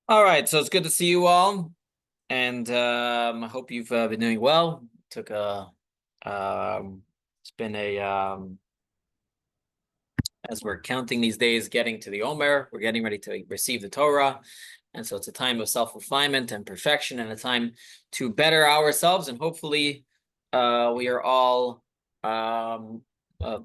All right, so it's good to see you all, and I hope you've been doing well. Took a, it's been as we're counting these days, getting to the Omer, we're getting ready to receive the Torah, and so it's a time of self-refinement and perfection, and a time to better ourselves, and hopefully, we are all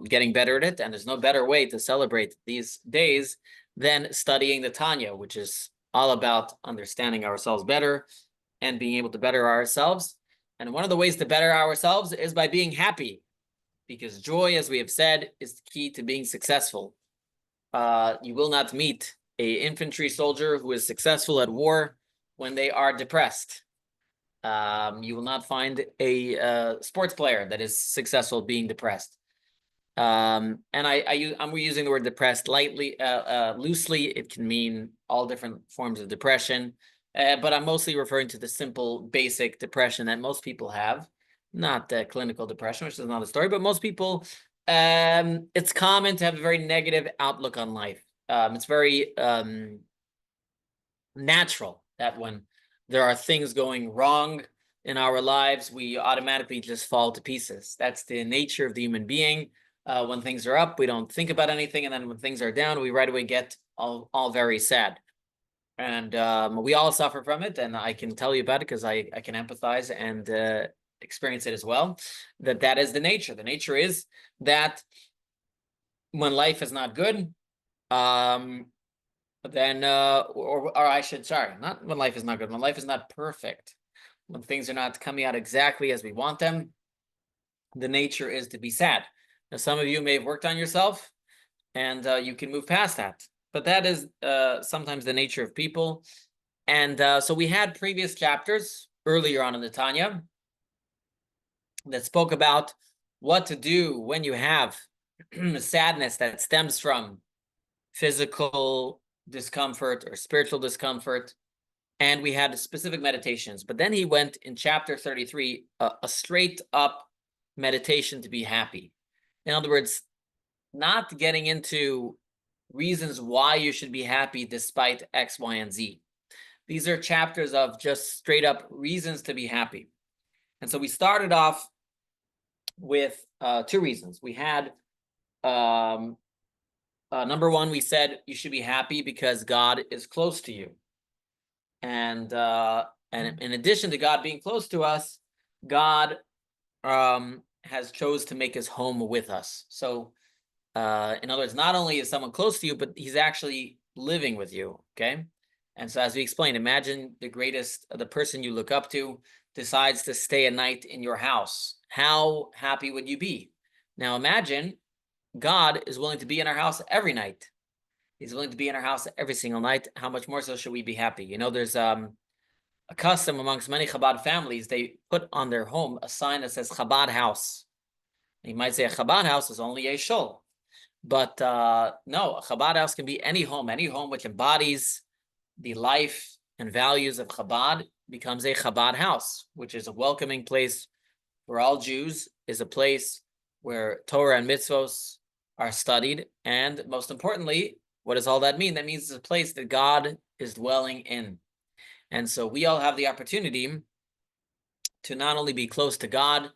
getting better at it. And there's no better way to celebrate these days than studying the Tanya, which is all about understanding ourselves better and being able to better ourselves. And one of the ways to better ourselves is by being happy, because joy, as we have said, is the key to being successful. You will not meet an infantry soldier who is successful at war when they are depressed. You will not find a sports player that is successful being depressed. And I'm using the word depressed lightly, loosely. It can mean all different forms of depression, but I'm mostly referring to the simple, basic depression that most people have, not clinical depression, which is another story. But most people, it's common to have a very negative outlook on life. It's very natural that when there are things going wrong in our lives, we automatically just fall to pieces. That's the nature of the human being. When things are up, we don't think about anything, and then when things are down, we right away get all very sad. And we all suffer from it, and I can tell you about it because I can empathize and experience it as well. That is the nature. The nature is that when life is not good, then or I should, sorry, not when life is not good, when life is not perfect, when things are not coming out exactly as we want them, the nature is to be sad. Now, some of you may have worked on yourself, and you can move past that, but that is sometimes the nature of people. And so we had previous chapters earlier on in the Tanya that spoke about what to do when you have sadness that stems from physical discomfort or spiritual discomfort. And we had specific meditations. But then he went in chapter 33, a straight up meditation to be happy. In other words, not getting into reasons why you should be happy despite X, Y, and Z. These are chapters of just straight up reasons to be happy. And so we started off with two reasons. We had number one, we said you should be happy because God is close to you. And in addition to God being close to us, God has chose to make his home with us. So in other words, not only is someone close to you, but he's actually living with you. Okay. And so as we explained, imagine the person you look up to decides to stay a night in your house. How happy would you be? Now imagine God is willing to be in our house every night. He's willing to be in our house every single night. How much more so should we be happy? You know, there's a custom amongst many Chabad families. They put on their home a sign that says Chabad house. You might say a Chabad house is only a shul. But no, a Chabad house can be any home which embodies the life and values of Chabad becomes a Chabad house, which is a welcoming place for all Jews, is a place where Torah and mitzvos are studied. And most importantly, what does all that mean? That means it's a place that God is dwelling in. And so we all have the opportunity to not only be close to God,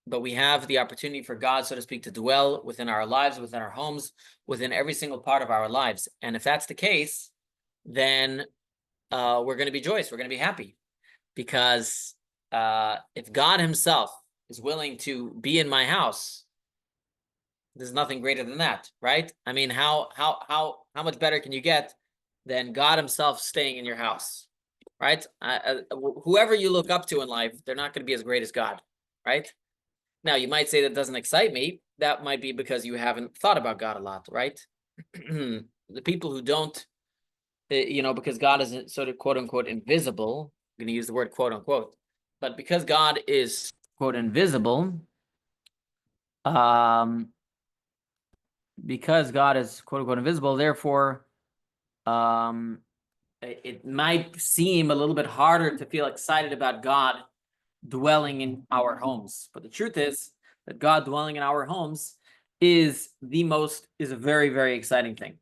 but we have the opportunity for God, so to speak, to dwell within our lives, within our homes, within every single part of our lives. And if that's the case, then we're going to be joyous. We're going to be happy, because if God himself is willing to be in my house, there's nothing greater than that, right? I mean, how much better can you get than God himself staying in your house, right? Whoever you look up to in life, they're not going to be as great as God, right? Now, you might say that doesn't excite me. That might be because you haven't thought about God a lot, right? The people who don't, because God is sort of quote unquote invisible. I'm going to use the word quote unquote, but because God is quote invisible, because God is quote unquote invisible, therefore, it might seem a little bit harder to feel excited about God dwelling in our homes. But the truth is that God dwelling in our homes is a very, very exciting thing.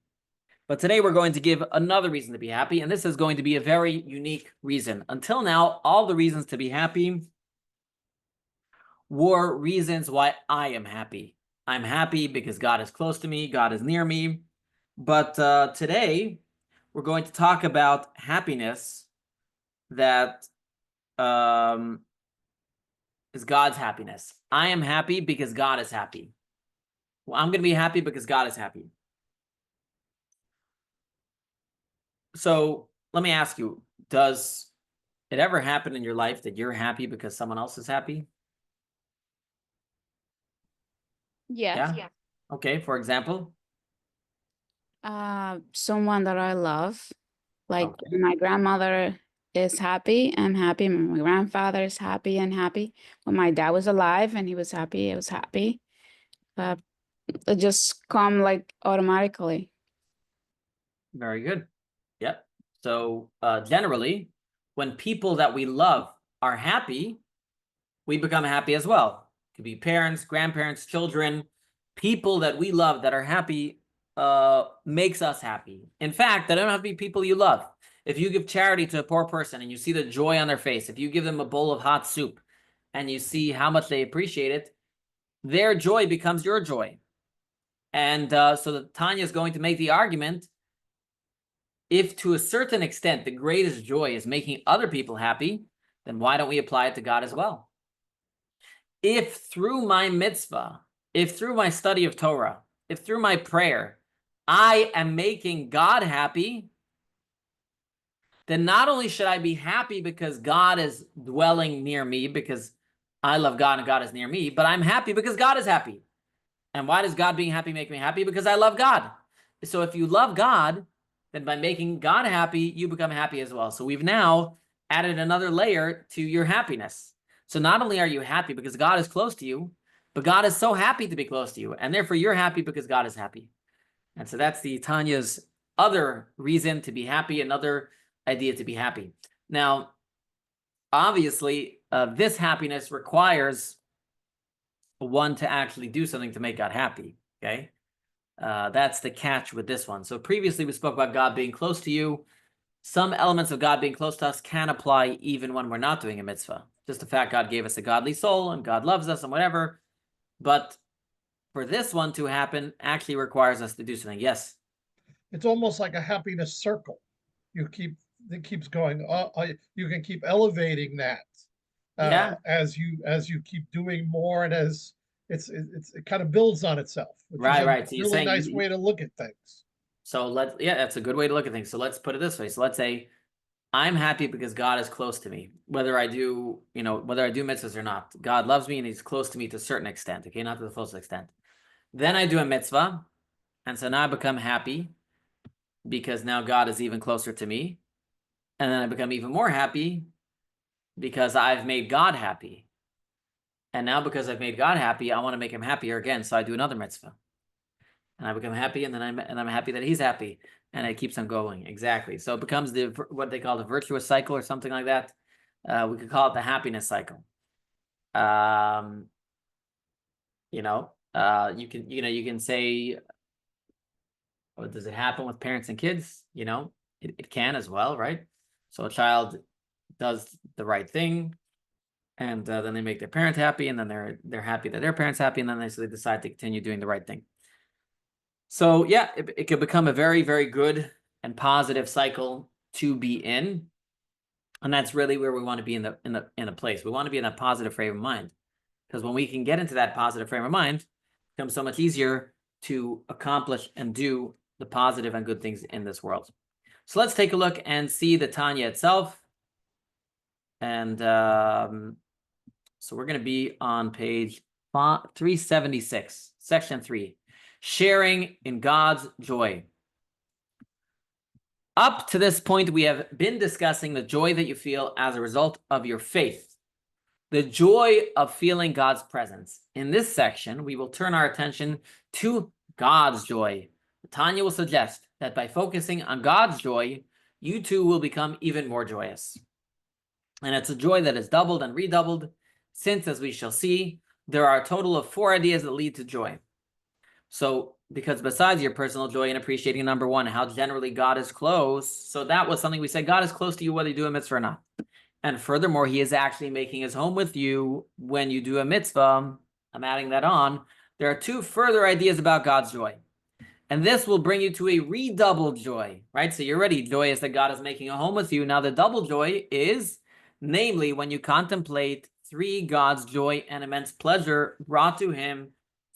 But today we're going to give another reason to be happy, and this is going to be a very unique reason. Until now, all the reasons to be happy were reasons why I am happy. I'm happy because God is close to me, God is near me. But today, we're going to talk about happiness that is God's happiness. I am happy because God is happy. Well, I'm going to be happy because God is happy. So let me ask you, does it ever happen in your life that you're happy because someone else is happy? Yes. Yeah? Okay, for example? Someone that I love. Like Okay. when my grandmother is happy, I'm happy. When my grandfather is happy and happy. When my dad was alive and he was happy, I was happy. It just come like automatically. Very good. Yep. So generally, when people that we love are happy, we become happy as well. It could be parents, grandparents, children, people that we love that are happy makes us happy. In fact, they don't have to be people you love. If you give charity to a poor person and you see the joy on their face, if you give them a bowl of hot soup and you see how much they appreciate it, their joy becomes your joy. And so Tanya is going to make the argument, if to a certain extent the greatest joy is making other people happy, then why don't we apply it to God as well? If through my mitzvah, if through my study of Torah, if through my prayer, I am making God happy, then not only should I be happy because God is dwelling near me, because I love God and God is near me, but I'm happy because God is happy. And why does God being happy make me happy? Because I love God. So if you love God, then by making God happy, you become happy as well. So we've now added another layer to your happiness. So not only are you happy because God is close to you, but God is so happy to be close to you. And therefore you're happy because God is happy. And so that's the Tanya's other reason to be happy, another idea to be happy. Now, obviously, this happiness requires one to actually do something to make God happy, okay? That's the catch with this one. So previously we spoke about God being close to you. Some elements of God being close to us can apply even when we're not doing a mitzvah. Just the fact God gave us a godly soul and God loves us and whatever. But for this one to happen actually requires us to do something. Yes? It's almost like a happiness circle. It keeps going. You can keep elevating that Yeah. as you keep doing more, and as it kind of builds on itself, which is a Right. So you're really saying nice way to look at things. So that's a good way to look at things. So let's put it this way. So let's say I'm happy because God is close to me, whether I do mitzvahs or not. God loves me and he's close to me to a certain extent, okay, not to the fullest extent. Then I do a mitzvah, and so now I become happy because now God is even closer to me. And then I become even more happy because I've made God happy. And now because I've made God happy, I want to make him happier again. So I do another mitzvah. And I become happy, and then I'm happy that he's happy, and it keeps on going. Exactly. So it becomes what they call the virtuous cycle or something like that. We could call it the happiness cycle. You can say, oh, does it happen with parents and kids? It can as well, right? So a child does the right thing, and then they make their parent happy, and then they're happy that their parent's happy, and then they decide to continue doing the right thing. So yeah, it could become a very, very good and positive cycle to be in. And that's really where we want to be in a place. We want to be in a positive frame of mind. Because when we can get into that positive frame of mind, it becomes so much easier to accomplish and do the positive and good things in this world. So let's take a look and see the Tanya itself. And so we're going to be on page 376, section 3. Sharing in God's joy. Up to this point, we have been discussing the joy that you feel as a result of your faith, the joy of feeling God's presence. In this section, we will turn our attention to God's joy. Tanya will suggest that by focusing on God's joy, you too will become even more joyous. And it's a joy that is doubled and redoubled, since, as we shall see, there are a total of 4 ideas that lead to joy. So because besides your personal joy in appreciating, number one, how generally God is close. So that was something we said, God is close to you whether you do a mitzvah or not. And furthermore, he is actually making his home with you when you do a mitzvah. I'm adding that on. There are two further ideas about God's joy. And this will bring you to a redoubled joy, right? So you're already joyous that God is making a home with you. Now the double joy is, namely, when you contemplate three, God's joy and immense pleasure brought to him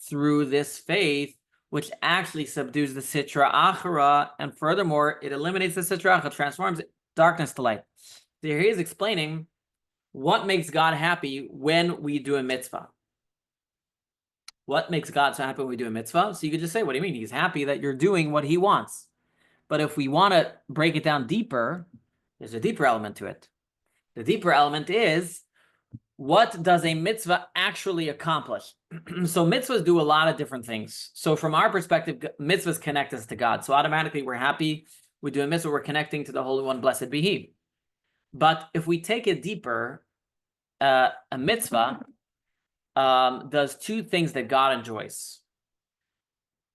through this faith, which actually subdues the sitra achara, and furthermore, it eliminates the sitra achara, transforms darkness to light. So here he is explaining what makes God happy when we do a mitzvah. What makes God so happy when we do a mitzvah? So you could just say, what do you mean? He's happy that you're doing what he wants. But if we want to break it down deeper, there's a deeper element to it. The deeper element is, what does a mitzvah actually accomplish? So mitzvahs do a lot of different things. So from our perspective, mitzvahs connect us to God. So automatically we're happy. We do a mitzvah, we're connecting to the Holy One, blessed be he. But if we take it deeper, a mitzvah does two things that God enjoys.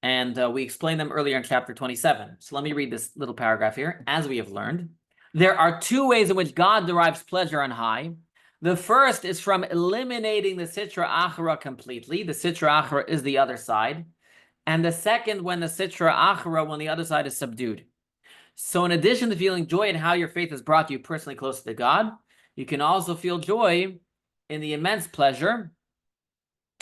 And we explained them earlier in chapter 27. So let me read this little paragraph here. As we have learned, there are two ways in which God derives pleasure on high. The first is from eliminating the sitra achara completely. The sitra achara is the other side. And the second, when the sitra achara, when the other side is subdued. So in addition to feeling joy in how your faith has brought you personally closer to God, you can also feel joy in the immense pleasure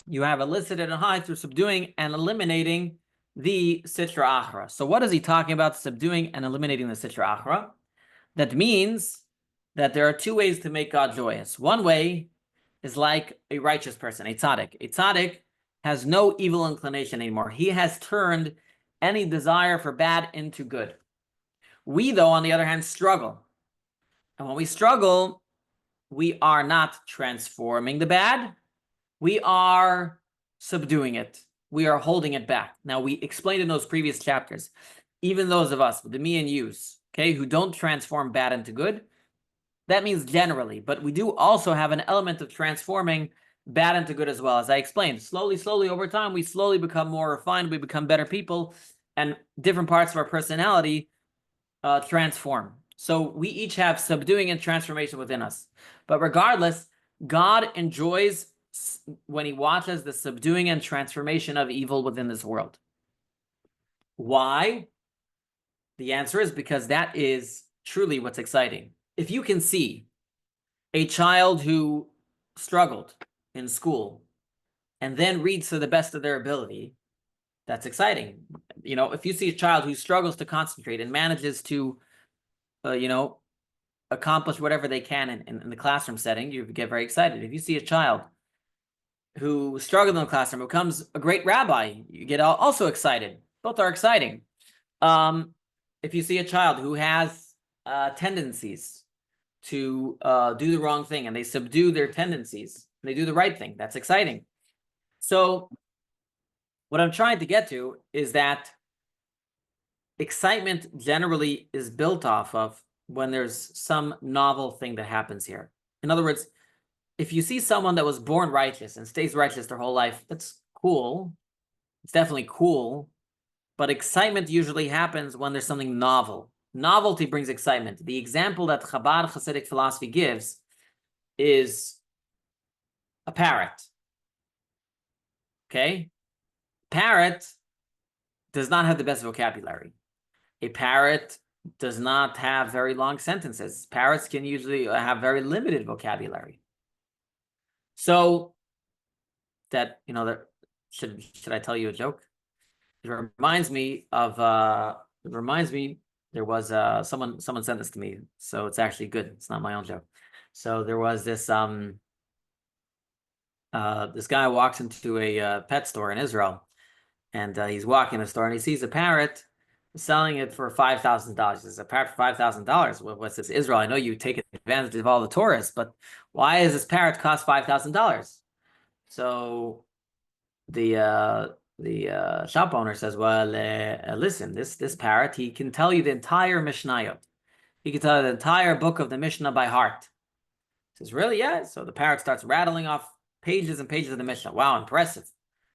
you have elicited on high through subduing and eliminating the sitra achara. So what is he talking about, subduing and eliminating the sitra achara? That means that there are two ways to make God joyous. One way is like a righteous person, a tzaddik. A tzaddik has no evil inclination anymore. He has turned any desire for bad into good. We, though, on the other hand, struggle. And when we struggle, we are not transforming the bad. We are subduing it. We are holding it back. Now, we explained in those previous chapters, even those of us, the me and yous, okay, who don't transform bad into good, that means generally, but we do also have an element of transforming bad into good as well. As I explained, slowly over time, we slowly become more refined, we become better people, and different parts of our personality transform. So we each have subduing and transformation within us. But regardless, God enjoys when he watches the subduing and transformation of evil within this world. Why? The answer is because that is truly what's exciting. If you can see a child who struggled in school and then reads to the best of their ability, that's exciting. You know, if you see a child who struggles to concentrate and manages to, accomplish whatever they can in the classroom setting, you get very excited. If you see a child who struggled in the classroom becomes a great rabbi, you get also excited. Both are exciting. If you see a child who has tendencies to do the wrong thing and they subdue their tendencies, and they do the right thing, that's exciting. So what I'm trying to get to is that excitement generally is built off of when there's some novel thing that happens here. In other words, if you see someone that was born righteous and stays righteous their whole life, that's cool. It's definitely cool. But excitement usually happens when there's something novel. Novelty brings excitement. The example that Chabad Hasidic philosophy gives is a parrot. Okay? Parrot does not have the best vocabulary. A parrot does not have very long sentences. Parrots can usually have very limited vocabulary. So that, should I tell you a joke? It reminds me, there was someone sent this to me, so it's actually good. It's not my own joke. So there was this this guy walks into a pet store in Israel, and he's walking in the store and he sees a parrot selling it for $5,000. It's a parrot for $5,000. What's this, Israel? I know you take advantage of all the tourists, but why does this parrot cost $5,000? So the shop owner says, well, listen, this parrot, he can tell you the entire Mishnayot. He can tell you the entire book of the Mishnah by heart. He says, really? Yeah. So the parrot starts rattling off pages and pages of the Mishnah. Wow, impressive.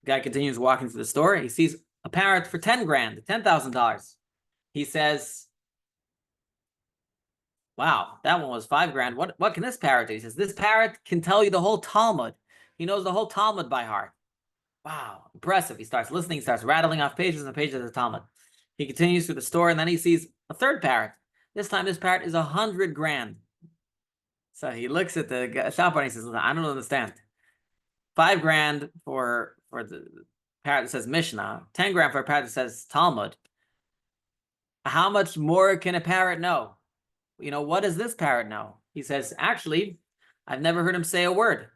The guy continues walking through the store. He sees a parrot for 10 grand, $10,000. He says, wow, that one was 5 grand. What can this parrot do? He says, this parrot can tell you the whole Talmud. He knows the whole Talmud by heart. Wow, impressive. He starts listening, starts rattling off pages and pages of the Talmud. He continues through the store, and then he sees a third parrot. This time, this parrot is 100 grand. So he looks at the shop owner and he says, I don't understand. 5 grand for the parrot that says Mishnah, 10 grand for a parrot that says Talmud. How much more can a parrot know? You know, what does this parrot know? He says, actually, I've never heard him say a word.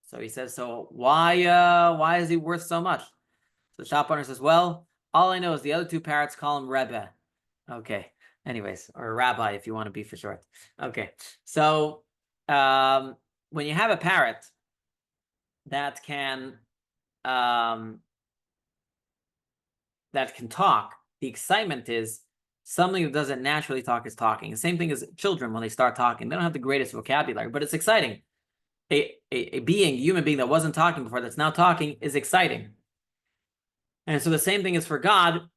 So he says, so why is he worth so much? So the shop owner says, well, all I know is the other 2 parrots call him Rabbi. Okay. Anyways, or Rabbi if you want to be for short. Okay. So when you have a parrot that can talk, the excitement is something that doesn't naturally talk is talking. The same thing as children when they start talking. They don't have the greatest vocabulary, but it's exciting. A human being that wasn't talking before, that's now talking, is exciting. And so the same thing is for God.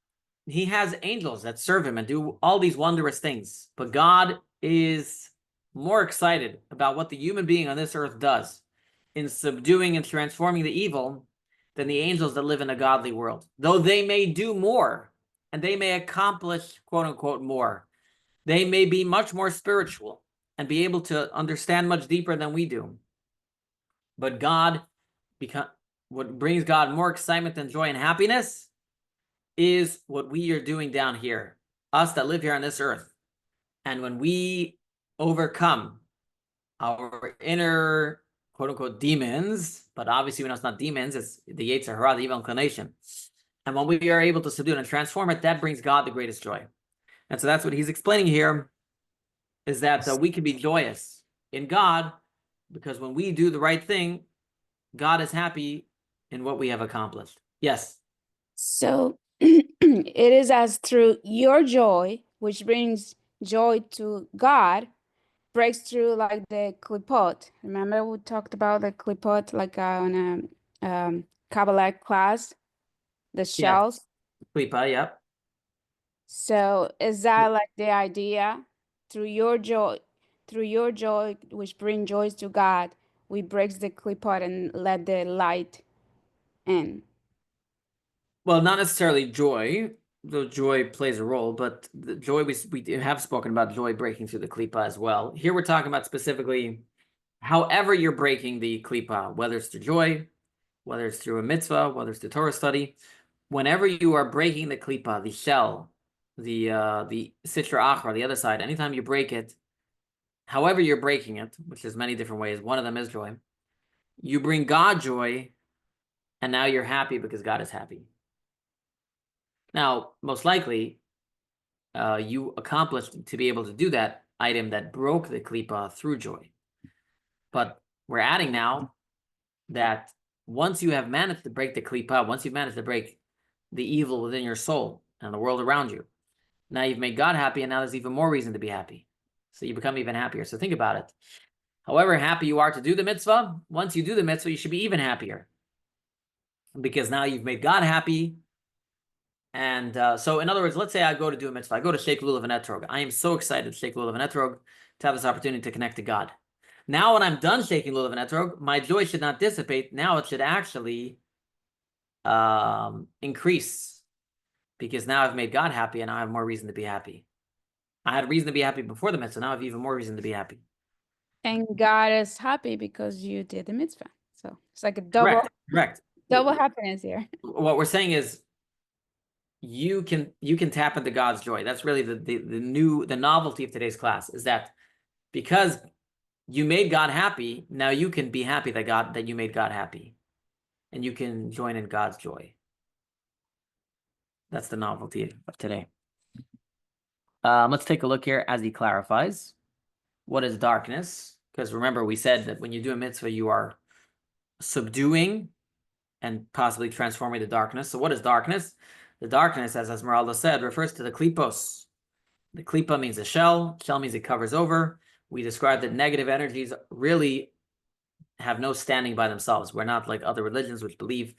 He has angels that serve him and do all these wondrous things. But God is more excited about what the human being on this earth does in subduing and transforming the evil than the angels that live in a godly world. Though they may do more and they may accomplish, quote unquote, more. They may be much more spiritual and be able to understand much deeper than we do. But what brings God more excitement and joy and happiness is what we are doing down here, us that live here on this earth. And when we overcome our inner, quote unquote, demons, but obviously we know it's not demons, it's the Yetzer Hara, the evil inclination. And when we are able to subdue it and transform it, that brings God the greatest joy. And so that's what he's explaining here, is that we can be joyous in God, because when we do the right thing, God is happy in what we have accomplished. Yes. So it is as through your joy, which brings joy to God, breaks through like the klipot. Remember we talked about the klipot like on a Kabbalah class, the shells. Klipa, yep. So is that like the idea? Through your joy, which brings joys to God, we breaks the klipot and let the light in. Well, not necessarily joy, though joy plays a role, but the joy, we have spoken about joy breaking through the klipa as well. Here we're talking about specifically however you're breaking the klipa, whether it's through joy, whether it's through a mitzvah, whether it's through Torah study. Whenever you are breaking the klipa, the shell, the sitra achra, the other side, anytime you break it, however you're breaking it, which there's many different ways, one of them is joy, you bring God joy, and now you're happy because God is happy. Now, most likely, you accomplished to be able to do that item that broke the klipa through joy. But we're adding now that once you have managed to break the klipa, once you've managed to break the evil within your soul and the world around you, now you've made God happy, and now there's even more reason to be happy. So you become even happier. So think about it. However happy you are to do the mitzvah, once you do the mitzvah, you should be even happier. Because now you've made God happy. And so in other words, let's say I go to do a mitzvah. I go to Sheikh Lulav and Etrog. I am so excited, Sheikh Lulav and Etrog, to have this opportunity to connect to God. Now when I'm done shaking Lulav and Etrog, my joy should not dissipate. Now it should actually increase, because now I've made God happy, and now I have more reason to be happy. I had reason to be happy before the mitzvah. Now I have even more reason to be happy. And God is happy because you did the mitzvah. So it's like a double happiness here. What we're saying is you can tap into God's joy. That's really the novelty of today's class, is that because you made God happy, now you can be happy that you made God happy, and you can join in God's joy. That's the novelty of today. Let's take a look here as he clarifies what is darkness. Because remember, we said that when you do a mitzvah, you are subduing and possibly transforming the darkness. So what is darkness? The darkness, as Esmeralda said, refers to the klipos. The klipa means a shell. Shell means it covers over. We described that negative energies really have no standing by themselves. We're not like other religions which believe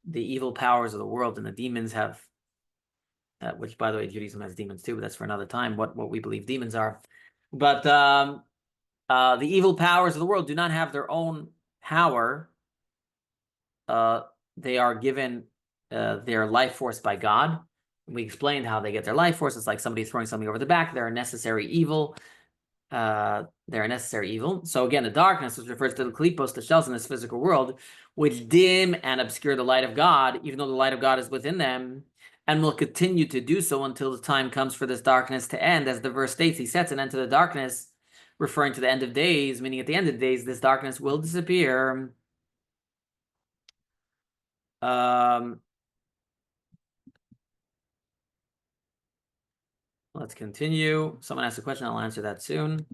the evil powers of the world and the demons have which, by the way, Judaism has demons too, but that's for another time, what we believe demons are. But the evil powers of the world do not have their own power. They are given their life force by God. We explained how they get their life force. It's like somebody throwing something over the back. They're a necessary evil. They're a necessary evil. So again, the darkness, which refers to the klipos, the shells in this physical world, which dim and obscure the light of God, even though the light of God is within them, and will continue to do so until the time comes for this darkness to end. As the verse states, he sets an end to the darkness, referring to the end of days, meaning at the end of days, this darkness will disappear. Let's continue. Someone asked a question. I'll answer that soon.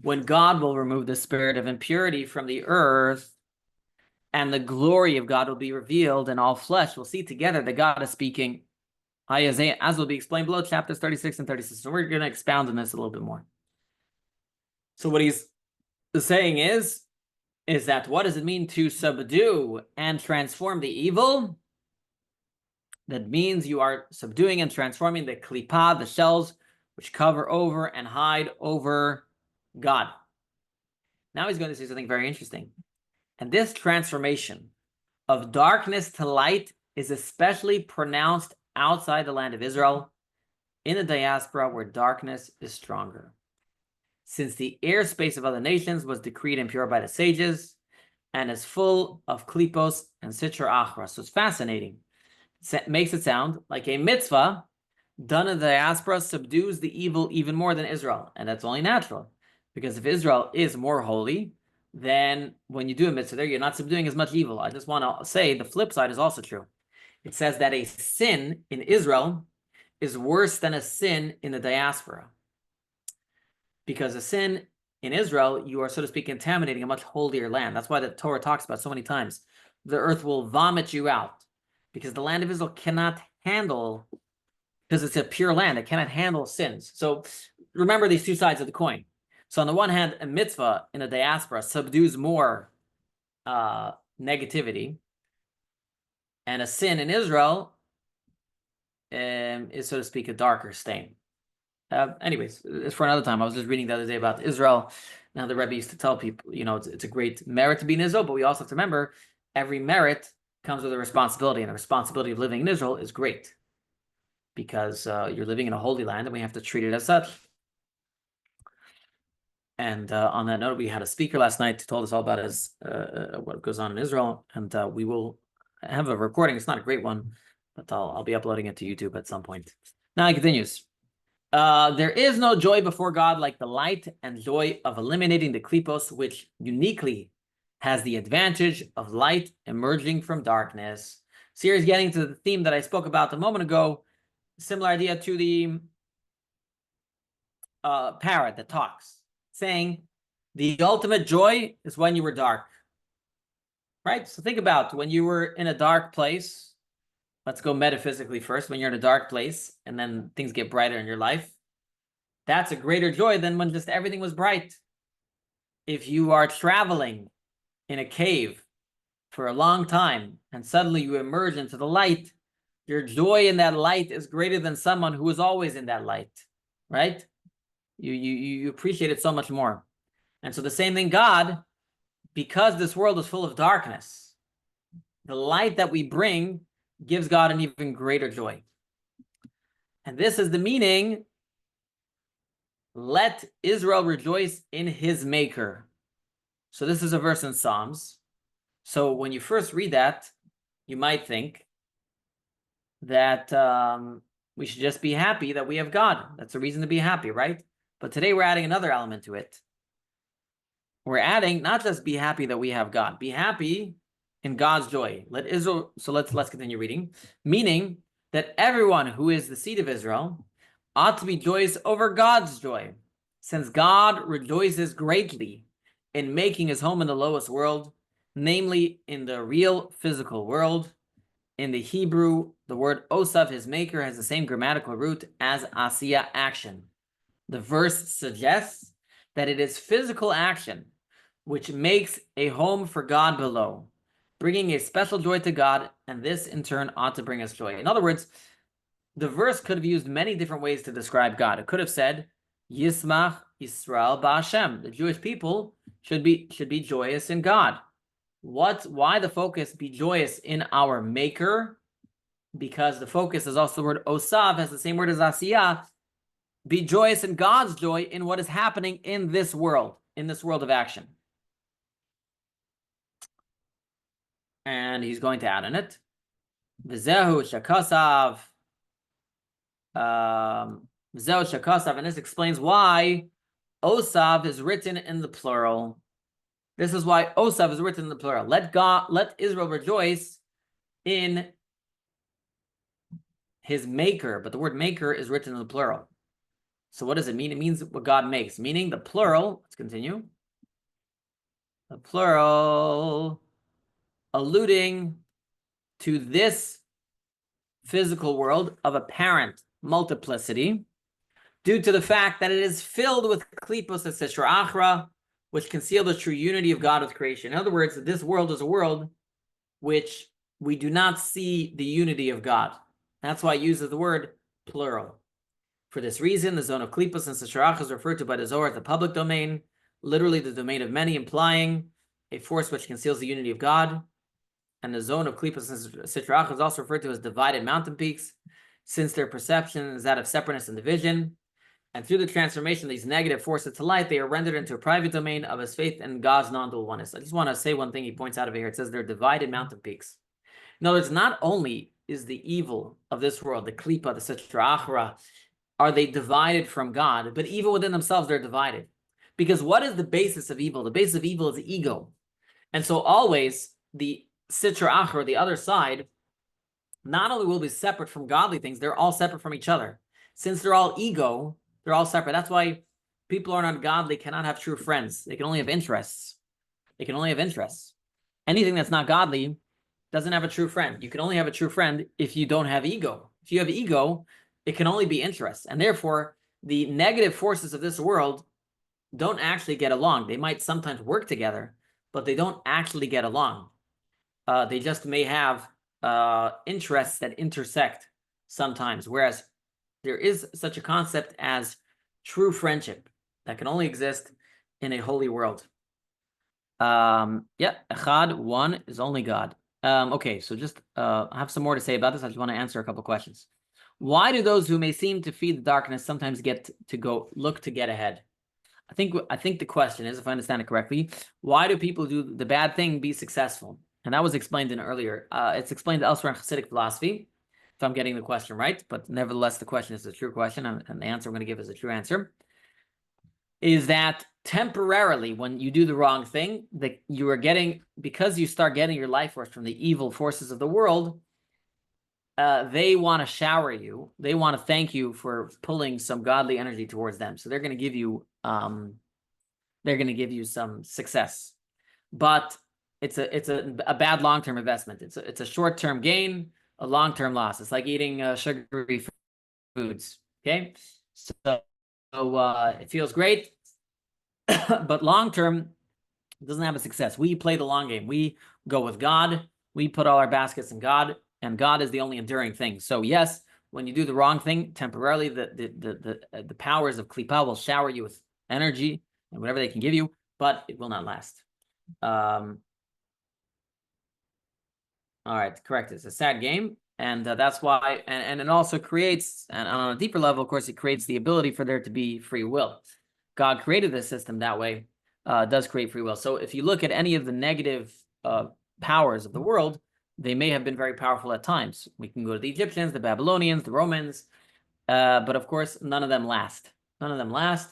When God will remove the spirit of impurity from the earth, and the glory of God will be revealed, and all flesh will see together that God is speaking. As will be explained below, chapters 36 and 36. So we're going to expound on this a little bit more. So what he's saying is that what does it mean to subdue and transform the evil? That means you are subduing and transforming the klipa, the shells, which cover over and hide over God. Now he's going to say something very interesting. And this transformation of darkness to light is especially pronounced outside the land of Israel, in the diaspora where darkness is stronger. Since the airspace of other nations was decreed impure by the sages, and is full of klipos and sitra achra. So it's fascinating. It makes it sound like a mitzvah done in the diaspora subdues the evil even more than Israel. And that's only natural. Because if Israel is more holy, then when you do a mitzvah there, you're not subduing as much evil. I just want to say the flip side is also true. It says that a sin in Israel is worse than a sin in the diaspora. Because a sin in Israel, you are, so to speak, contaminating a much holier land. That's why the Torah talks about so many times. The earth will vomit you out. Because the land of Israel cannot handle, because it's a pure land, it cannot handle sins. So remember these two sides of the coin. So on the one hand, a mitzvah in the diaspora subdues more negativity, and a sin in Israel is, so to speak, a darker stain. Anyways, it's for another time. I was just reading the other day about Israel. Now the Rabbi used to tell people, it's a great merit to be in Israel, but we also have to remember every merit comes with a responsibility, and the responsibility of living in Israel is great because you're living in a holy land, and we have to treat it as such. And on that note, we had a speaker last night who told us all about what goes on in Israel, and we will have a recording. It's not a great one, but I'll be uploading it to YouTube at some point. Now he continues. There is no joy before God like the light and joy of eliminating the klipos, which uniquely has the advantage of light emerging from darkness. So here he's getting to the theme that I spoke about a moment ago, similar idea to the parrot that talks, saying the ultimate joy is when you were dark, right? So think about when you were in a dark place. Let's go metaphysically first. When you're in a dark place and then things get brighter in your life, that's a greater joy than when just everything was bright. If you are traveling in a cave for a long time and suddenly you emerge into the light, your joy in that light is greater than someone who is always in that light, right? You appreciate it so much more. And so the same thing, God, because this world is full of darkness, the light that we bring gives God an even greater joy. And this is the meaning, let Israel rejoice in his maker. So this is a verse in Psalms. So when you first read that, you might think that we should just be happy that we have God. That's a reason to be happy, right? But today we're adding another element to it. We're adding not just be happy that we have God, be happy in God's joy. Let Israel. So let's continue reading. Meaning that everyone who is the seed of Israel ought to be joyous over God's joy, since God rejoices greatly in making his home in the lowest world, namely in the real physical world. In the Hebrew, the word osav, his maker, has the same grammatical root as asiya, action. The verse suggests that it is physical action which makes a home for God below, bringing a special joy to God, and this in turn ought to bring us joy. In other words, the verse could have used many different ways to describe God. It could have said, Yismach Yisrael Ba'Hashem. The Jewish people should be joyous in God. Why the focus be joyous in our Maker? Because the focus is also the word Osav, has the same word as Asiyah. Be joyous in God's joy in what is happening in this world of action. And he's going to add in it, V'zehu shakasav. V'zehu shakasav, and this explains why Osav is written in the plural. This is why Osav is written in the plural. Let Israel rejoice in his maker, but the word maker is written in the plural. So what does it mean? It means what God makes, meaning the plural, let's continue. The plural alluding to this physical world of apparent multiplicity due to the fact that it is filled with klipos and sitra achra, which conceal the true unity of God with creation. In other words, this world is a world which we do not see the unity of God. That's why it uses the word plural. For this reason, the zone of klipos and sitra achra is referred to by the Zohar as the public domain, literally the domain of many, implying a force which conceals the unity of God. And the zone of klipos and sitra achra is also referred to as divided mountain peaks, since their perception is that of separateness and division. And through the transformation of these negative forces to light, they are rendered into a private domain of his faith in God's non-dual oneness. I just want to say one thing he points out over here. It says they're divided mountain peaks. In other words, not only is the evil of this world, the klipa, the sitra achra, are they divided from God, but even within themselves, they're divided. Because what is the basis of evil? The basis of evil is ego. And so always the sitra achra, the other side, not only will be separate from godly things, they're all separate from each other. Since they're all ego, they're all separate. That's why people who are not godly cannot have true friends. They can only have interests. They can only have interests. Anything that's not godly doesn't have a true friend. You can only have a true friend if you don't have ego. If you have ego, it can only be interests. And therefore, the negative forces of this world don't actually get along. They might sometimes work together, but they don't actually get along. They just may have interests that intersect sometimes, whereas there is such a concept as true friendship that can only exist in a holy world. Echad, one is only God. Okay, so just I have some more to say about this. I just want to answer a couple questions. Why do those who may seem to feed the darkness sometimes look to get ahead? I think the question is, if I understand it correctly, why do people do the bad thing be successful? And that was explained in earlier. It's explained elsewhere in Hasidic philosophy, if I'm getting the question right. But nevertheless, the question is a true question, and the answer I'm going to give is a true answer. Is that temporarily, when you do the wrong thing, that you are getting, because you start getting your life force from the evil forces of the world, they want to shower you. They want to thank you for pulling some godly energy towards them. So they're going to give you some success, but it's a bad long-term investment. It's a short-term gain, a long-term loss. It's like eating sugary foods. Okay, so it feels great, but long-term it doesn't have a success. We play the long game. We go with God. We put all our baskets in God, and God is the only enduring thing. So yes, when you do the wrong thing temporarily, the powers of klipa will shower you with energy and whatever they can give you, but it will not last. All right, correct. It's a sad game, and that's why, and it also creates, and on a deeper level, of course, it creates the ability for there to be free will. God created this system that way, does create free will. So if you look at any of the negative powers of the world, they may have been very powerful at times. We can go to the Egyptians, the Babylonians, the Romans, but of course, none of them last. None of them last,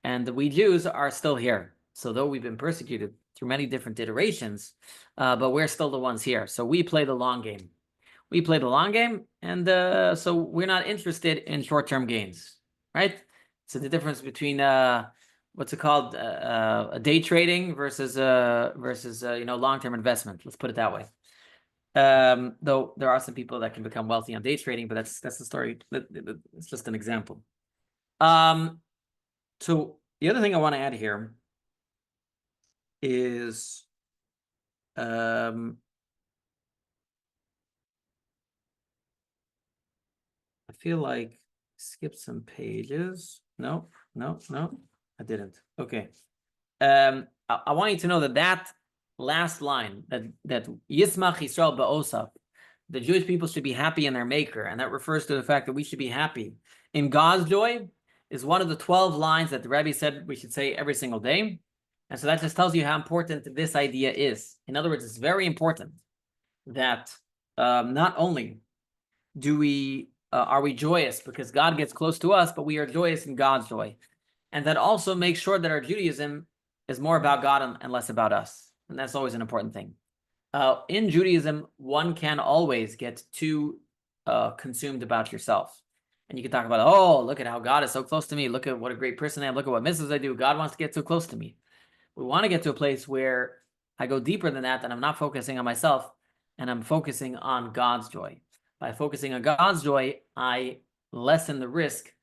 and we Jews are still here. So though we've been persecuted through many different iterations, but we're still the ones here. So we play the long game. We play the long game, and so we're not interested in short-term gains, right? So the difference between what's it called, day trading versus long-term investment. Let's put it that way. Though there are some people that can become wealthy on day trading, but that's the story. It's just an example. So the other thing I want to add here is I feel like I skipped some pages. No, I didn't. Okay. I want you to know that last line, that Yismach Yisrael ba'osav, the Jewish people should be happy in their maker, and that refers to the fact that we should be happy in God's joy, is one of the 12 lines that the Rabbi said we should say every single day. And so that just tells you how important this idea is. In other words, it's very important that not only do we are we joyous because God gets close to us, but we are joyous in God's joy. And that also makes sure that our Judaism is more about God and less about us. And that's always an important thing. In Judaism, one can always get too consumed about yourself. And you can talk about, oh, look at how God is so close to me. Look at what a great person I am. Look at what misses I do. God wants to get so close to me. We want to get to a place where I go deeper than that, and I'm not focusing on myself, and I'm focusing on God's joy. By focusing on God's joy, I lessen the risk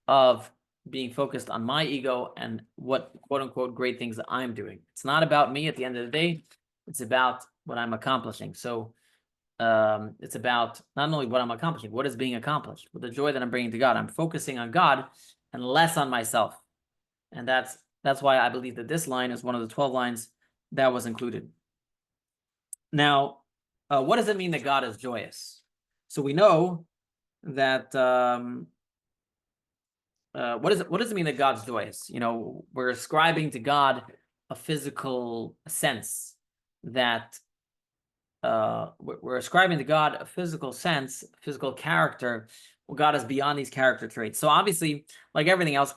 of being focused on my ego and what quote unquote great things that I'm doing. It's not about me at the end of the day. It's about what I'm accomplishing. So it's about not only what I'm accomplishing, what is being accomplished, with the joy that I'm bringing to God. I'm focusing on God and less on myself. And that's why I believe that this line is one of the 12 lines that was included. Now, what does it mean that God is joyous? So we know that what does it mean that God's joyous? You know, we're ascribing to God a physical sense that we're ascribing to God a physical sense, physical character. Well, God is beyond these character traits. So obviously, like everything else,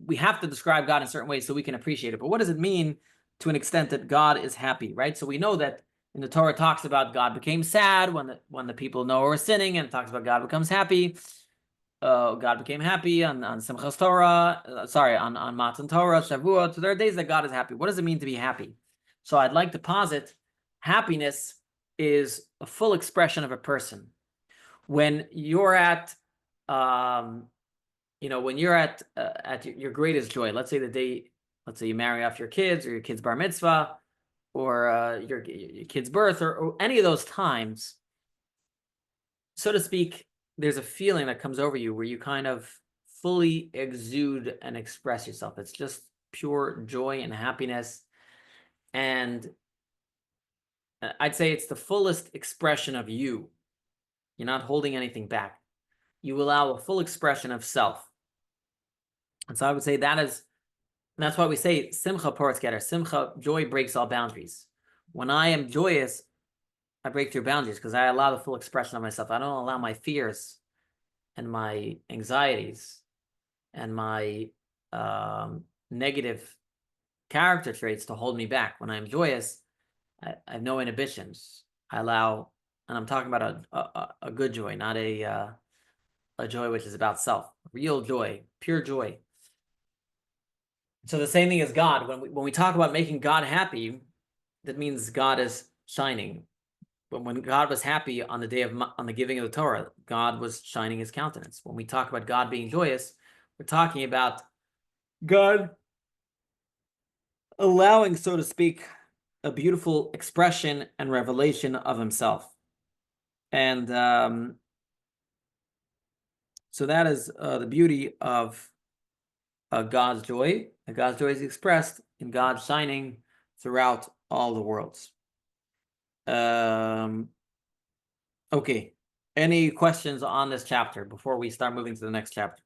we have to describe God in certain ways so we can appreciate it. But what does it mean to an extent that God is happy, right? So we know that in the Torah talks about God became sad when the people Noah were sinning, and it talks about God becomes happy. God became happy on Simchas Torah, on Matan Torah, Shavuot. So there are days that God is happy. What does it mean to be happy? So I'd like to posit happiness is a full expression of a person. When you're at, when you're at your greatest joy, let's say you marry off your kids, or your kid's bar mitzvah, or your kid's birth, or any of those times, so to speak, there's a feeling that comes over you where you kind of fully exude and express yourself. It's just pure joy and happiness. And I'd say it's the fullest expression of you. You're not holding anything back. You allow a full expression of self. And so I would say that's why we say simcha poretz geter. Simcha, joy breaks all boundaries. When I am joyous, I break through boundaries because I allow the full expression of myself. I don't allow my fears and my anxieties and my negative character traits to hold me back. When I'm joyous, I have no inhibitions. I allow, and I'm talking about a good joy, not a joy which is about self. Real joy, pure joy. So the same thing as God. When we talk about making God happy, that means God is shining. But when God was happy on the giving of the Torah, God was shining his countenance. When we talk about God being joyous, we're talking about God allowing, so to speak, a beautiful expression and revelation of himself. And so that is the beauty of God's joy. And God's joy is expressed in God shining throughout all the worlds. Okay. Any questions on this chapter before we start moving to the next chapter?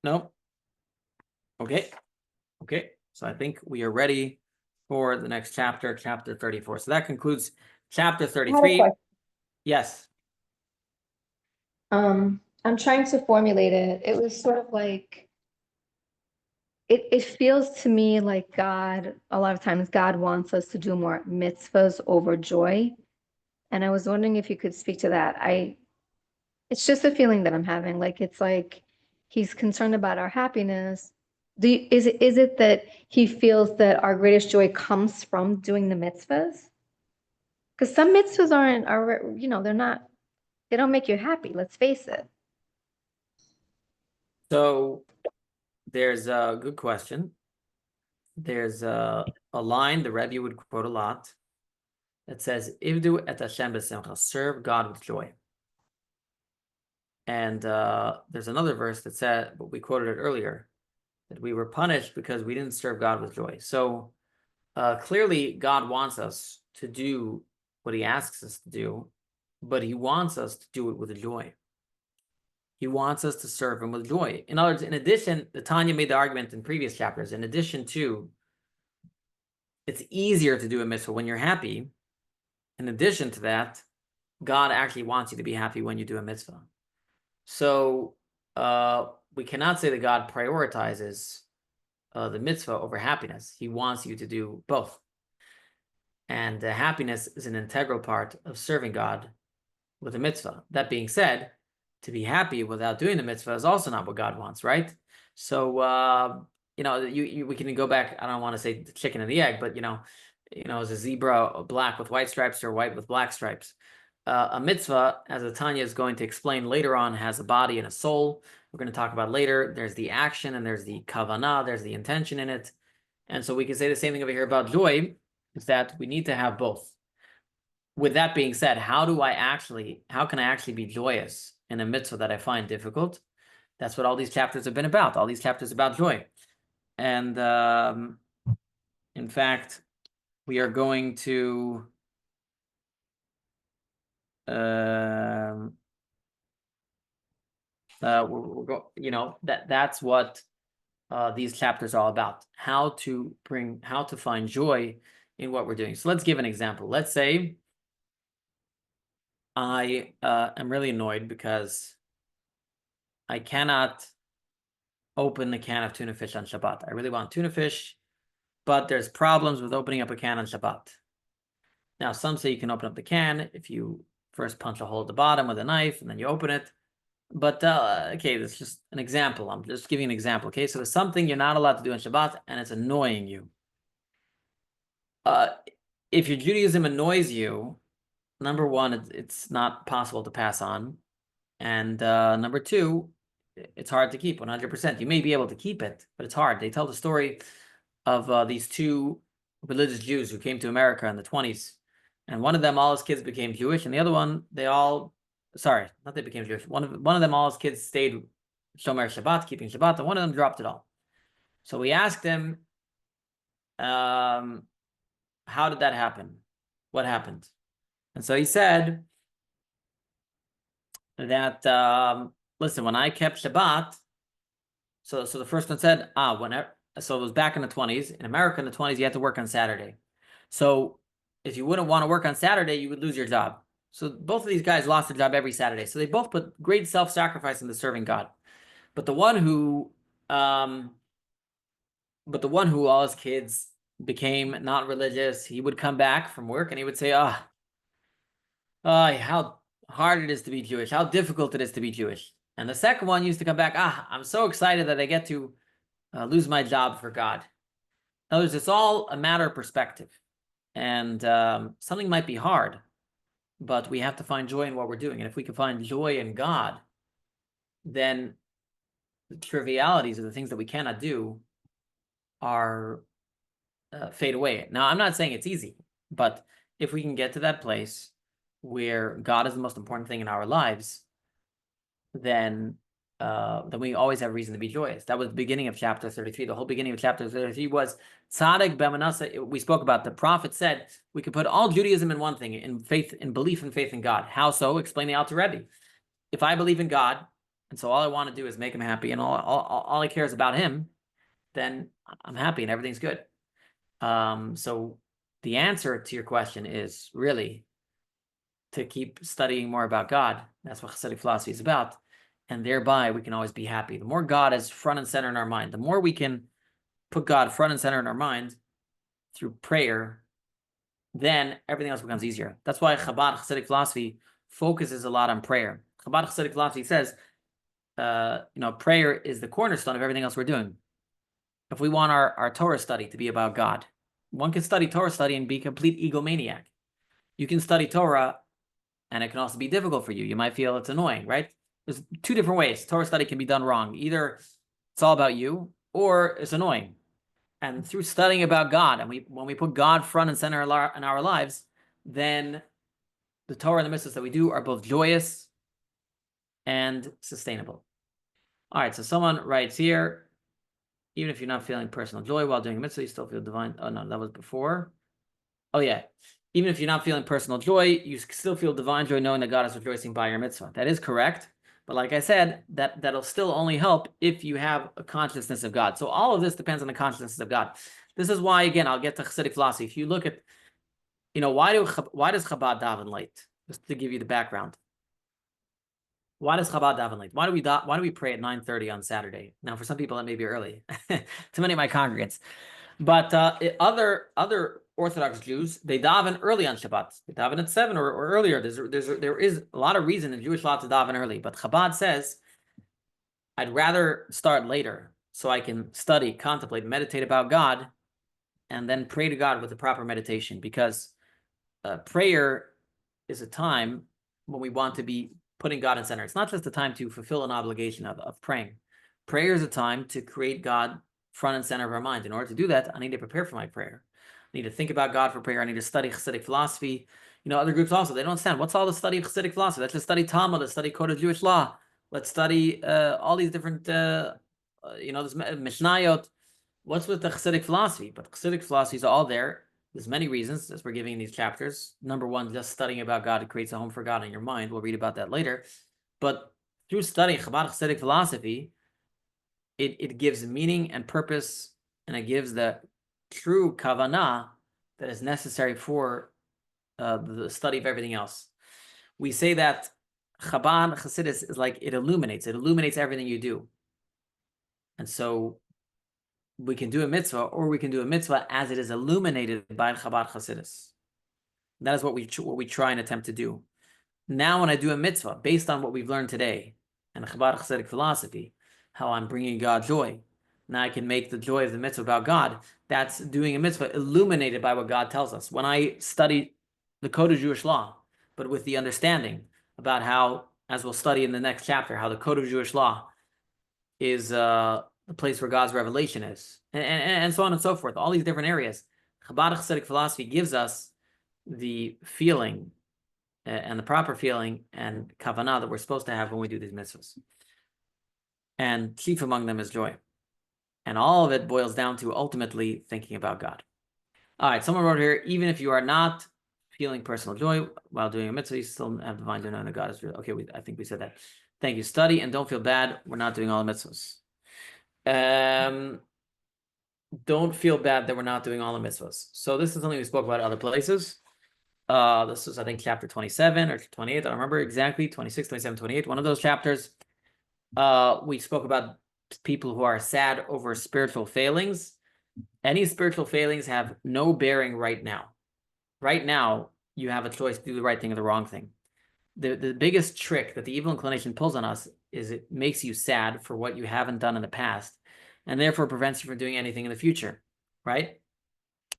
No? Okay. Okay. So I think we are ready for the next chapter, chapter 34. So that concludes chapter 33. Yes. I'm trying to formulate it. It was sort of like, it feels to me like God, a lot of times God wants us to do more mitzvahs over joy. And I was wondering if you could speak to that. It's just a feeling that I'm having. Like, it's like he's concerned about our happiness. Is it that he feels that our greatest joy comes from doing the mitzvahs? Because some mitzvahs they don't make you happy. Let's face it. So there's a good question. There's a line the Rabbi would quote a lot. that says, Ivdu et Hashem b'simcha, serve God with joy. And there's another verse that said, but we quoted it earlier, that we were punished because we didn't serve God with joy. So clearly, God wants us to do what he asks us to do, but he wants us to do it with joy. He wants us to serve him with joy. In other words, in addition, the Tanya made the argument in previous chapters, in addition to, it's easier to do a mitzvah when you're happy. In addition to that, God actually wants you to be happy when you do a mitzvah. So we cannot say that God prioritizes the mitzvah over happiness. He wants you to do both. And happiness is an integral part of serving God with a mitzvah. That being said, to be happy without doing the mitzvah is also not what God wants, right? So, we can go back. I don't want to say the chicken and the egg, but, is a zebra black with white stripes or white with black stripes? A mitzvah, as Tanya is going to explain later on, has a body and a soul. We're going to talk about later. There's the action and there's the kavanah, there's the intention in it. And so we can say the same thing over here about joy, is that we need to have both. With that being said, how can I actually be joyous in a mitzvah that I find difficult? That's what all these chapters have been about. All these chapters about joy. And in fact, we are going to that's what these chapters are all about. How to find joy in what we're doing. So let's give an example. Let's say I am really annoyed because I cannot open a can of tuna fish on Shabbat. I really want tuna fish, but there's problems with opening up a can on Shabbat. Now, some say you can open up the can if you first punch a hole at the bottom with a knife and then you open it. But okay, that's just an example. I'm just giving an example. Okay, so there's something you're not allowed to do on Shabbat and it's annoying you. If your Judaism annoys you, number one, it's not possible to pass on. And number two, it's hard to keep 100%. You may be able to keep it, but it's hard. They tell the story of these two religious Jews who came to America in the 20s. And one of them, all his kids became Jewish, and the other one, all his kids stayed Shomer Shabbat, keeping Shabbat, and one of them dropped it all. So we asked him, how did that happen? What happened? And so he said that, listen, when I kept Shabbat, so the first one said, so it was back in the 20s. In America in the 20s, you had to work on Saturday. So if you wouldn't want to work on Saturday, you would lose your job. So both of these guys lost their job every Saturday. So they both put great self-sacrifice into serving God. But the one who all his kids became not religious, he would come back from work and he would say, how hard it is to be Jewish, how difficult it is to be Jewish. And the second one used to come back, I'm so excited that I get to lose my job for God. In other words, it's all a matter of perspective. And something might be hard, but we have to find joy in what we're doing. And if we can find joy in God, then the trivialities of the things that we cannot do are fade away. Now, I'm not saying it's easy, but if we can get to that place where God is the most important thing in our lives, then we always have reason to be joyous. That was the beginning of chapter 33. The whole beginning of chapter 33 was Tzaddik b'Manasseh. We spoke about the prophet said we could put all Judaism in one thing, in faith, in belief and faith in God. How so? Explaining out to Rabbi. If I believe in God, and so all I want to do is make him happy, and all I care is about him, then I'm happy and everything's good. So the answer to your question is really to keep studying more about God. That's what Hasidic philosophy is about. And thereby we can always be happy. The more God is front and center in our mind, the more we can put God front and center in our mind through prayer, then everything else becomes easier. That's why Chabad Hasidic philosophy focuses a lot on prayer. Chabad Hasidic philosophy says, prayer is the cornerstone of everything else we're doing. If we want our Torah study to be about God, one can study Torah study and be a complete egomaniac. You can study Torah and it can also be difficult for you. You might feel it's annoying, right? There's two different ways Torah study can be done wrong. Either it's all about you or it's annoying. And through studying about God, and when we put God front and center in our lives, then the Torah and the mitzvahs that we do are both joyous and sustainable. All right, so someone writes here, even if you're not feeling personal joy while doing a mitzvah, you still feel divine. Oh, no, that was before. Oh, yeah. Even if you're not feeling personal joy, you still feel divine joy knowing that God is rejoicing by your mitzvah. That is correct. But like I said, that'll still only help if you have a consciousness of God. So all of this depends on the consciousness of God. This is why, again, I'll get to Chassidic philosophy. If you look at, why does Chabad daven late? Just to give you the background. Why does Chabad daven late? Why do we pray at 9:30 on Saturday? Now, for some people, that may be early. To many of my congregants. But other Orthodox Jews, they daven early on Shabbat. They daven at 7 or earlier. There is a lot of reason in Jewish law to daven early. But Chabad says, I'd rather start later so I can study, contemplate, meditate about God, and then pray to God with the proper meditation. Because prayer is a time when we want to be putting God in center. It's not just a time to fulfill an obligation of praying. Prayer is a time to create God front and center of our mind. In order to do that, I need to prepare for my prayer. I need to think about God for prayer. I need to study Chassidic philosophy. Other groups also, they don't understand. What's all the study of Chassidic philosophy? Let's just study Talmud. Let's study Code of Jewish Law. Let's study all these different, this Mishnayot. What's with the Chassidic philosophy? But Chassidic philosophy is all there. There's many reasons, as we're giving in these chapters. Number one, just studying about God, it creates a home for God in your mind. We'll read about that later. But through studying Chabad Chassidic philosophy, it gives meaning and purpose, and it gives the true kavanah that is necessary for the study of everything else. We say that Chabad Chassidus is like it illuminates everything you do. And so we can do a mitzvah, or we can do a mitzvah as it is illuminated by Chabad Chassidus. That is what we try and attempt to do. Now, when I do a mitzvah based on what we've learned today and Chabad Chassidic philosophy, how I'm bringing God joy, now I can make the joy of the mitzvah about God. That's doing a mitzvah illuminated by what God tells us. When I study the Code of Jewish Law, but with the understanding about how, as we'll study in the next chapter, how the Code of Jewish Law is the place where God's revelation is, and so on and so forth, all these different areas. Chabad Chassidic philosophy gives us the feeling and the proper feeling and kavanah that we're supposed to have when we do these mitzvahs. And chief among them is joy. And all of it boils down to ultimately thinking about God. All right, someone wrote here, even if you are not feeling personal joy while doing a mitzvah, you still have divine joy knowing that God is real. Okay, I think we said that. Thank you. Study and don't feel bad. We're not doing all the mitzvahs. Don't feel bad that we're not doing all the mitzvahs. So this is something we spoke about other places. This is, I think, chapter 27 or 28. I don't remember exactly. 26, 27, 28. One of those chapters. We spoke about people who are sad over spiritual failings. Any spiritual failings have no bearing right now. Right now, you have a choice to do the right thing or the wrong thing. The biggest trick that the evil inclination pulls on us is it makes you sad for what you haven't done in the past, and therefore prevents you from doing anything in the future, right?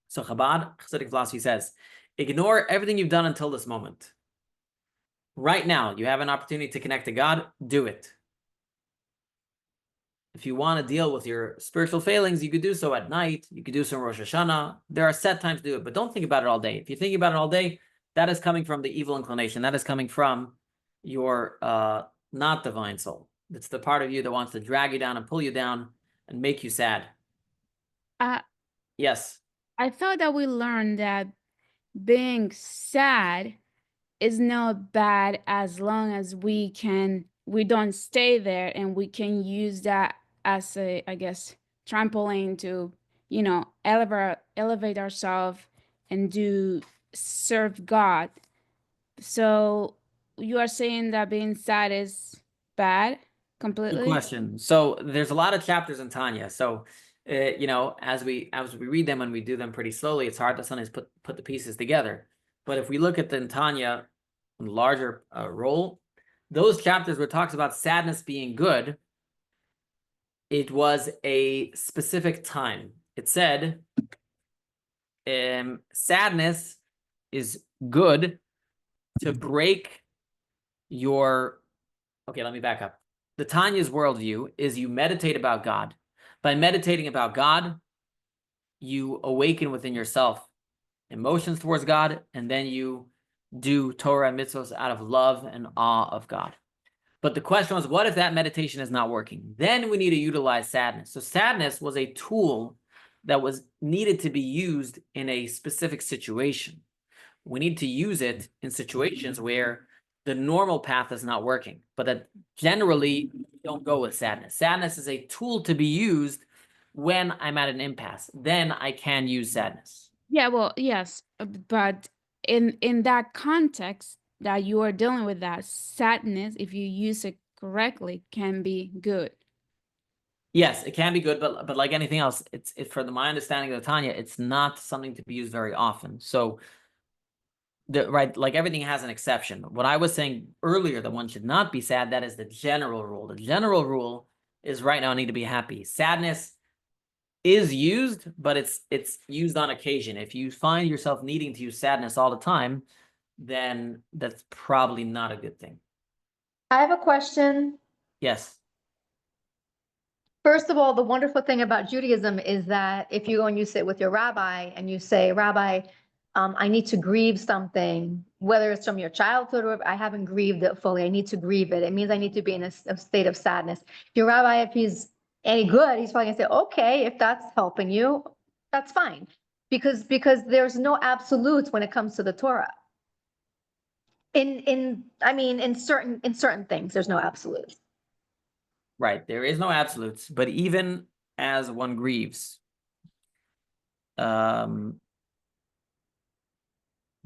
So Chabad Chassidic philosophy says, ignore everything you've done until this moment. Right now, you have an opportunity to connect to God, do it. If you want to deal with your spiritual failings, you could do so at night. You could do so in Rosh Hashanah. There are set times to do it, but don't think about it all day. If you think about it all day, that is coming from the evil inclination. That is coming from your not divine soul. It's the part of you that wants to drag you down and pull you down and make you sad. Yes. I thought that we learned that being sad is not bad as long as we don't stay there, and we can use that as a, I guess, trampoline to, elevate ourselves and serve God. So you are saying that being sad is bad completely? Good question. So there's a lot of chapters in Tanya. So as we read them and we do them pretty slowly, it's hard to sometimes put the pieces together. But if we look at the Tanya larger role, those chapters where it talks about sadness being good, it was a specific time. It said sadness is good to break your... Okay, let me back up. The Tanya's worldview is you meditate about God. By meditating about God, you awaken within yourself emotions towards God, and then you do Torah and mitzvahs out of love and awe of God. But the question was, what if that meditation is not working? Then we need to utilize sadness. So sadness was a tool that was needed to be used in a specific situation. We need to use it in situations where the normal path is not working, but that generally don't go with sadness. Sadness is a tool to be used when I'm at an impasse. Then I can use sadness. Yeah, well, yes, but in that context that you are dealing with, that sadness, if you use it correctly, can be good. Yes, it can be good, but like anything else, it's for my understanding of Tanya, it's not something to be used very often. So right, like everything has an exception. What I was saying earlier, that one should not be sad, that is the general rule. The general rule is right now I need to be happy. Sadness is used, but it's used on occasion. If you find yourself needing to use sadness all the time, then that's probably not a good thing. I have a question. Yes. First of all, the wonderful thing about Judaism is that if you go and you sit with your rabbi and you say, Rabbi, I need to grieve something, whether it's from your childhood or I haven't grieved it fully, I need to grieve it. It means I need to be in a state of sadness. Your rabbi, if he's any good, he's probably gonna say, okay, if that's helping you, that's fine. Because there's no absolutes when it comes to the Torah. In certain things, there's no absolutes. Right. There is no absolutes, but even as one grieves,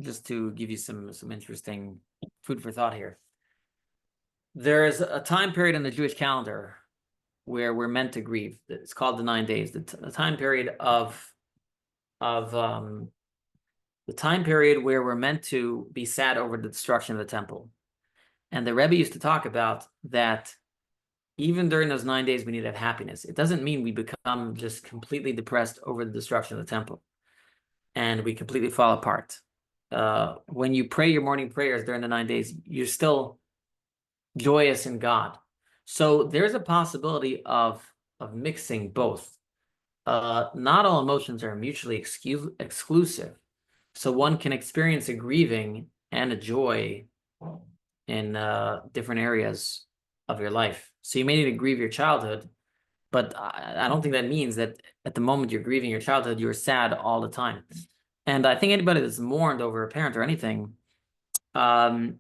just to give you some interesting food for thought here. There's a time period in the Jewish calendar where we're meant to grieve. It's called the 9 days. The time period the time period where we're meant to be sad over the destruction of the temple. And the Rebbe used to talk about that even during those 9 days, we need to have happiness. It doesn't mean we become just completely depressed over the destruction of the temple and we completely fall apart. When you pray your morning prayers during the 9 days, you're still joyous in God. So there's a possibility of mixing both. Not all emotions are mutually exclusive. So one can experience a grieving and a joy in different areas of your life. So you may need to grieve your childhood, but I don't think that means that at the moment you're grieving your childhood, you're sad all the time. And I think anybody that's mourned over a parent or anything, the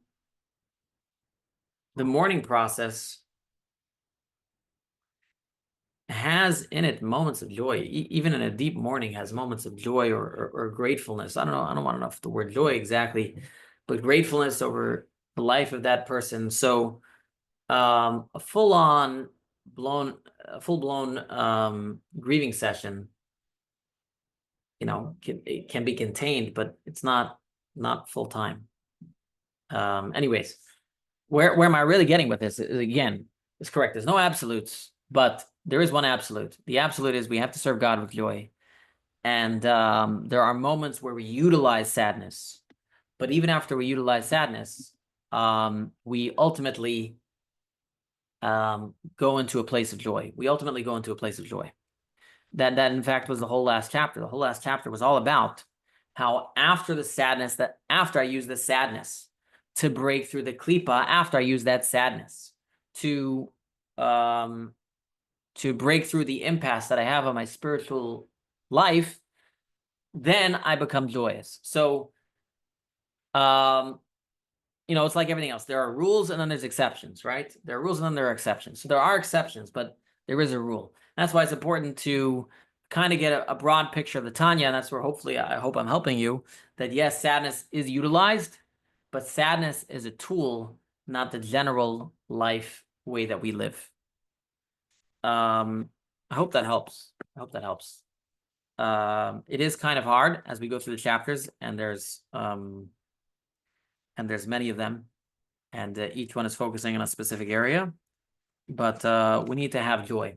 mourning process has in it moments of joy. Even in a deep mourning has moments of joy or gratefulness. I don't know. I don't want to know if the word joy exactly, but gratefulness over the life of that person. So a full-blown grieving session, it can be contained, but it's not full-time. Anyways, where am I really getting with this? Again, it's correct. There's no absolutes, but there is one absolute. The absolute is we have to serve God with joy. And there are moments where we utilize sadness. But even after we utilize sadness, we ultimately go into a place of joy. We ultimately go into a place of joy. That in fact was the whole last chapter. The whole last chapter was all about how after I use the sadness to break through the klipa, after I use that sadness to break through the impasse that I have on my spiritual life, then I become joyous. So it's like everything else. There are rules and then there's exceptions, right? There are rules and then there are exceptions. So there are exceptions, but there is a rule. That's why it's important to kind of get a broad picture of the Tanya. And that's where hopefully I hope I'm helping you that yes, sadness is utilized, but sadness is a tool, not the general life way that we live. I hope that helps. It is kind of hard as we go through the chapters, and there's many of them, and each one is focusing on a specific area, but we need to have joy.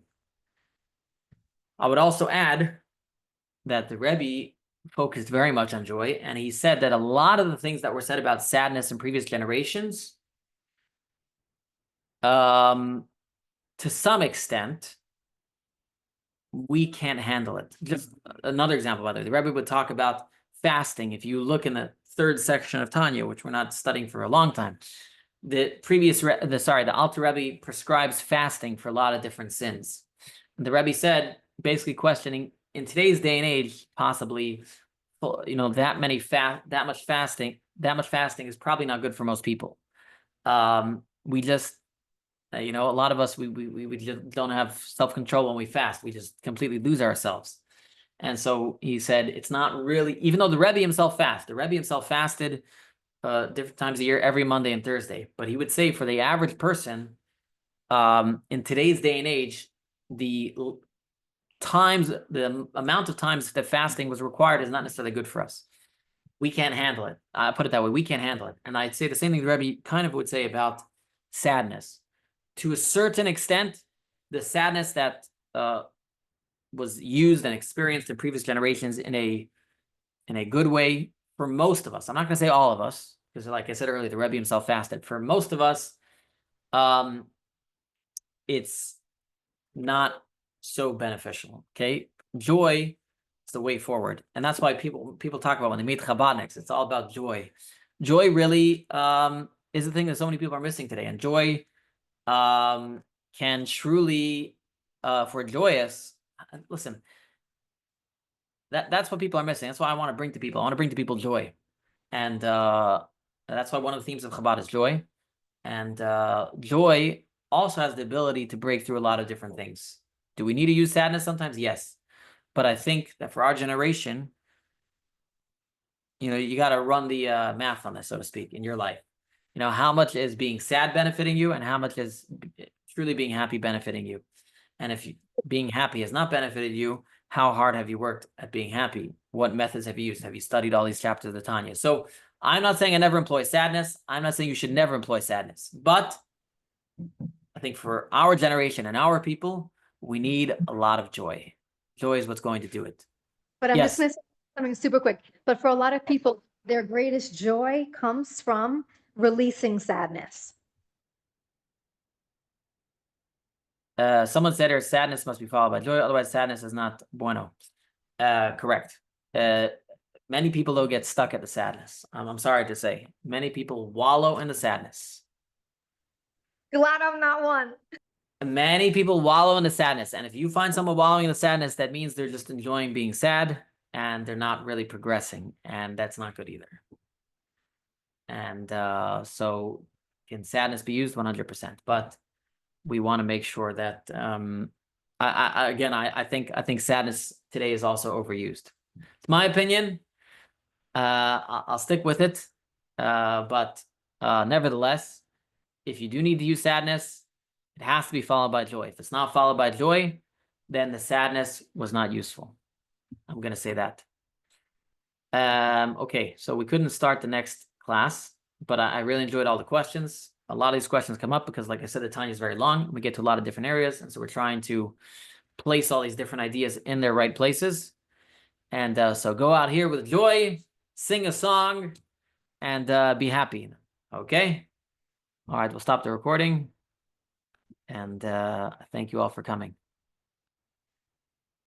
I would also add that the Rebbe focused very much on joy, and he said that a lot of the things that were said about sadness in previous generations, to some extent, we can't handle it. Just another example, by the way, the Rebbe would talk about fasting. If you look in the third section of Tanya, which we're not studying for a long time, the Alter Rebbe prescribes fasting for a lot of different sins. The Rebbe said, basically questioning, in today's day and age, possibly, that much fasting is probably not good for most people. We just, a lot of us, we just don't have self-control when we fast. We just completely lose ourselves. And so he said, it's not really, even though the Rebbe himself fasted different times a year, every Monday and Thursday. But he would say for the average person, in today's day and age, the amount of times that fasting was required is not necessarily good for us. We can't handle it. I put it that way. We can't handle it. And I'd say the same thing the Rebbe kind of would say about sadness. To a certain extent, the sadness that was used and experienced in previous generations in a good way for most of us. I'm not going to say all of us, because like I said earlier, the Rebbe himself fasted. For most of us, it's not so beneficial. Okay, joy is the way forward, and that's why people talk about when they meet Chabadniks, it's all about joy. Joy really is the thing that so many people are missing today, and joy can truly, if we're joyous, listen, that's what people are missing. That's why I want to bring to people. I want to bring to people joy, and that's why one of the themes of Chabad is joy, and joy also has the ability to break through a lot of different things. Do we need to use sadness sometimes? Yes. But I think that for our generation, you got to run the math on this, so to speak, in your life. How much is being sad benefiting you and how much is truly being happy benefiting you? And if being happy has not benefited you, how hard have you worked at being happy? What methods have you used? Have you studied all these chapters of the Tanya? So I'm not saying I never employ sadness. I'm not saying you should never employ sadness. But I think for our generation and our people, we need a lot of joy. Joy is what's going to do it. But I'm Yes. just going to say something super quick. But for a lot of people, their greatest joy comes from releasing sadness. Someone said here, sadness must be followed by joy, otherwise sadness is not bueno. Correct. Many people, though, get stuck at the sadness. I'm sorry to say. Many people wallow in the sadness. Glad I'm not one. Many people wallow in the sadness. And if you find someone wallowing in the sadness, that means they're just enjoying being sad and they're not really progressing. And that's not good either. And so can sadness be used? 100%. But we want to make sure that, I think sadness today is also overused. It's my opinion. I'll stick with it. But nevertheless, if you do need to use sadness, it has to be followed by joy. If it's not followed by joy, then the sadness was not useful. I'm going to say that. Okay, so we couldn't start the next class, but I really enjoyed all the questions. A lot of these questions come up because, like I said, the Tanya is very long. We get to a lot of different areas, and so we're trying to place all these different ideas in their right places. And so go out here with joy, sing a song, and be happy. Okay? All right, we'll stop the recording. And thank you all for coming.